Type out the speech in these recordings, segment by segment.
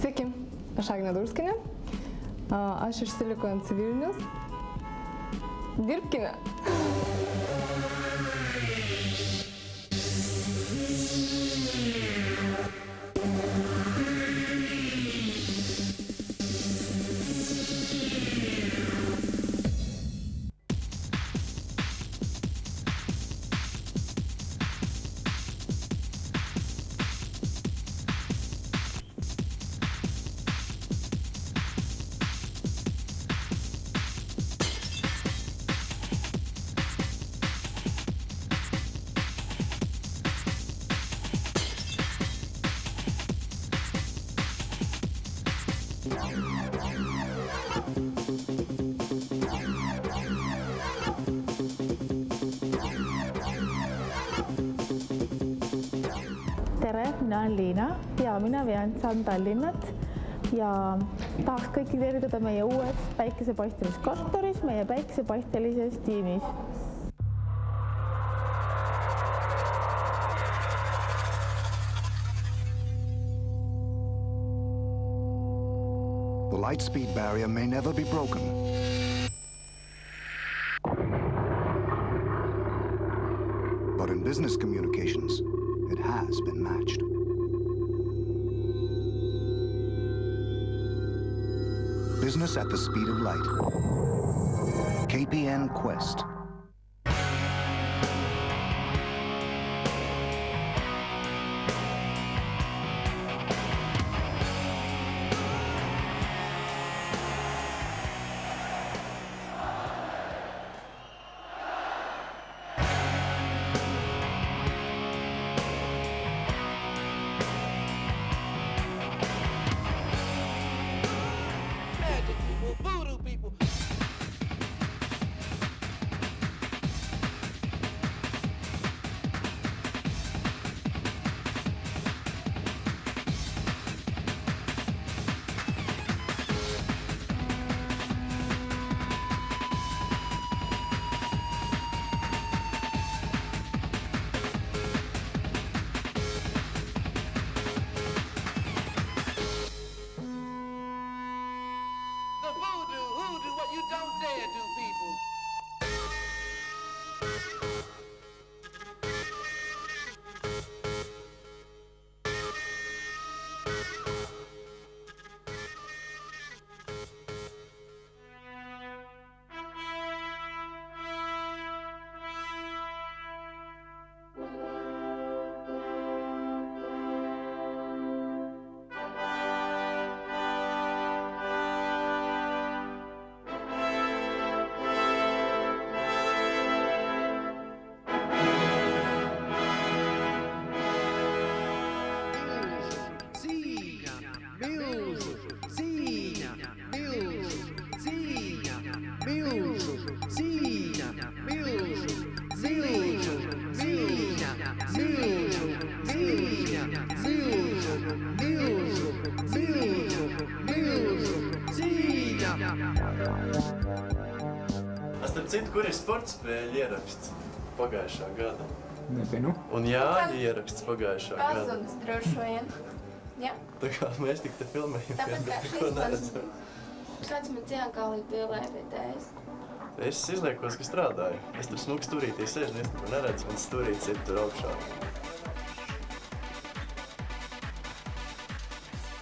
Sveiki, aš Agnė Durskienė, aš iš Silicon Vilnius. Dirbkime! Tere, minä olen Liina ja minä vean Sun Tallinnat ja tahaks kõiki tervitada meie uues päikesepaistamiskontoris, meie päikesepaistelises tiimis. The light speed barrier may never be broken. But in business communications, it has been matched. Business at the speed of light. KPN Quest. Starp citu, kur ir sportspēļu ieraksts pagājušā gada? Nezinu. Un Jāņa ieraksts pagājušā gada. Kazunas droši vien. Jā. Tā kā mēs tik te filmējam, Tāpat kā bet neko neredzam. Kāds man cienkārlīgi pielēja vietējais. Es izliekos, ka strādāju. Es tur smuki stūrītī sēžu, un es neko neredzu, un stūrītis ir tur augšā.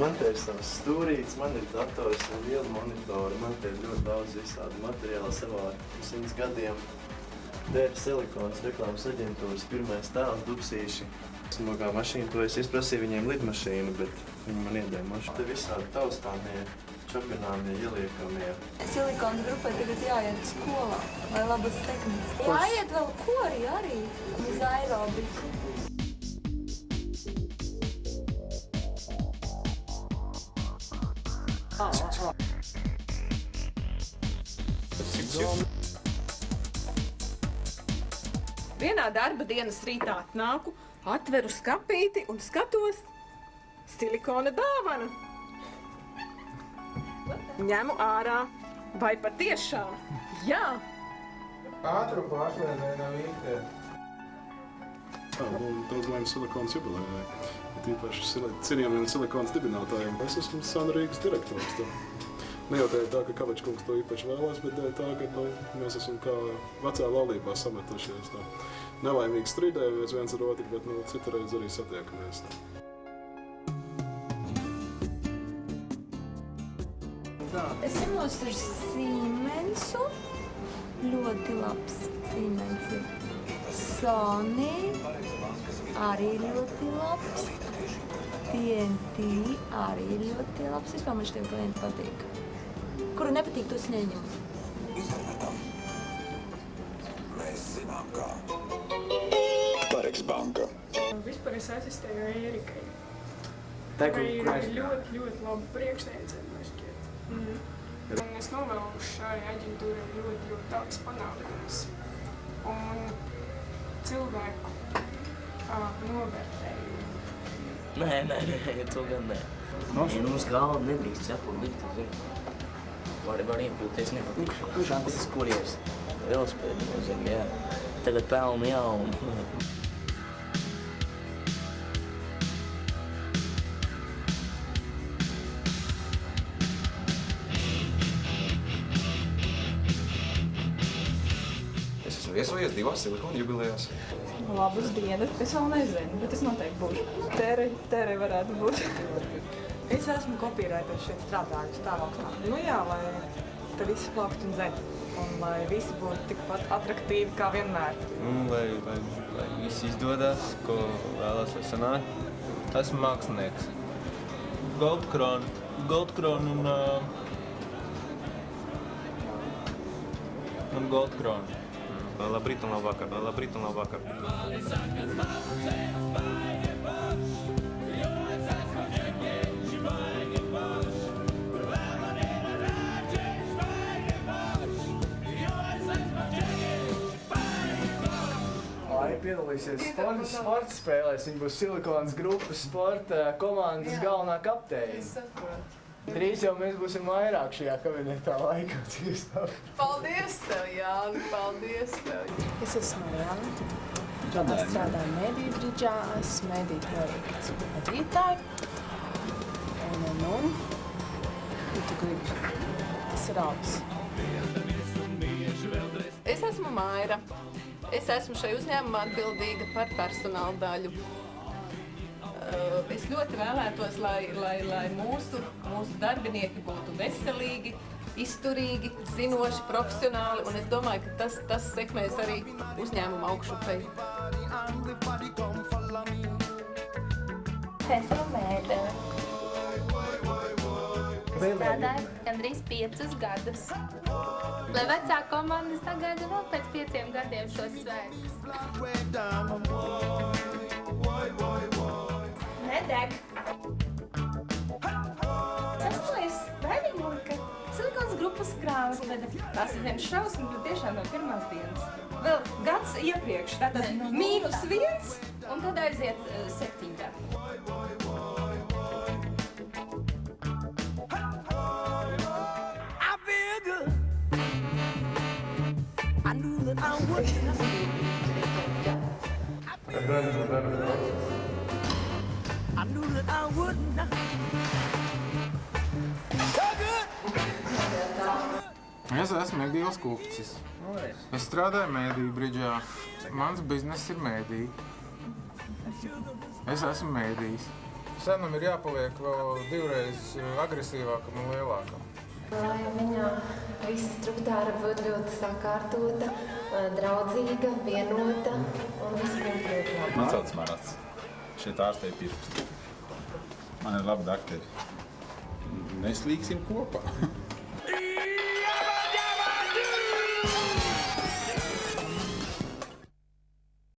Man te ir savs stūrītis, man ir dators, liela monitori, man te ir ļoti daudz visādi materiāli savādi. 100 gadiem. Te ir Silikons reklāmas aģentūras pirmais tēls Dubsīši. Smagā mašīna, to es izprasīju viņiem lidmašīnu, bet viņi man iedēja mašīnu. Te visādi taustāmie, čapināmie, ieliekamie. Silikons grupai tagad jāiet skolā, lai labas sekmes. Jāiet vēl kori arī uz aerobiku. Vienā darba dienas rītā atnāku, atveru skapīti un skatos silikona dāvana. Ņemu ārā. Vai patiešām? Jā. Ātrumu pārslēdzēja nav īsti. savu daudz laimes Silikons jubilejai. Tīpaši cienījamiem Silikons dibinātājiem. Es esmu Sana Rīgas direktors. Ne jau dēļ tā, ka Kavačkungs to īpaši vēlās, bet dēļ tā, ka mēs esam kā vecā laulībā sametušies. Nelaimīgi strīdējamies viens ar otru, bet citareiz arī satiekamies. Es ņemos ar Siemensu. Ļoti labs Siemens ir. Sony arī ļoti labs. TNT arī ļoti labs. Vispār man šitiem klienti patīk. Kuru nepatīk, tos neņem. Mēs zinām kā. Pareks banka. Vispār es asistēju Ērikai. Teku, Ir ļoti laba priekšniece, man šķiet. Un es novēlu šai aģentūrai ļoti daudz panākumus. Un cilvēku novērtējumu. Nē, to gan nē. Mums galva nedrīkst sapūt likt, var iepūties nepatīk. Tas kurjers velospēdi nozīm, jā. Tagad pelnu jaunu. Es esmu viesojies 2 Silikona jubilejās. Labas dienas, es vēl nezinu, bet es noteikti būšu. Tere varētu būt. Es esmu kopīraiters šeit strādājis tālākā. Nu jā, lai te visi plakst un dzeļ. Un lai visi būtu tikpat atraktīvi kā vienmēr. Lai viss izdodas, ko vēlas vai sanāk. Esmu mākslinieks. Goldkrona un Goldkrona. Labrīt un labvakar. Arī piedalīsies sporta spēlēs. Viņa būs Silikonas grupas sporta komandas galvenā kapteine. Drīz jau mēs būsim vairāk šajā kabinetā laikā. Paldies tev, Jāni, paldies tev. Es esmu Jāni. Es strādāju mediju bridžā, esmu mediju projekts vadītāji. Un tu gribi. Tas ir abas. Es esmu Maira. Es esmu šai uzņēmumā atbildīga par personāla daļu. Es ļoti vēlētos, lai mūsu darbinieki būtu veselīgi, izturīgi, zinoši, profesionāli, un es domāju, ka tas sekmēs arī uzņēmuma augšupeju. Es esmu Mēdele. Strādāju gandrīz 5 gadus. Lai vecā komanda sagaida vēl pēc 5 gadiem šos svētkus. Nedeg. Sasmājies, Vainīgulika. Silikons grupas krāvas veda. Tās ir viens šausmas, bet tiešām no pirmās dienas. Vēl gads iepriekš, tātad -1, un tad aiziet 7 gadi. Es esmu Egīls Kupcis. Es strādāju mēdīju bridžā. Mans bizness ir mēdīji. Es esmu mēdījis. Senam ir jāpaliek vēl 2 reizes agresīvākam un lielākam. Lai viņa visa struktūra būtu ļoti sakārtota, draudzīga, vienota un viss būtu ļoti labi. Man sauc Marats. Šeit ārstēja pirksti. Man ir labi dakteri. Mēs līksim kopā.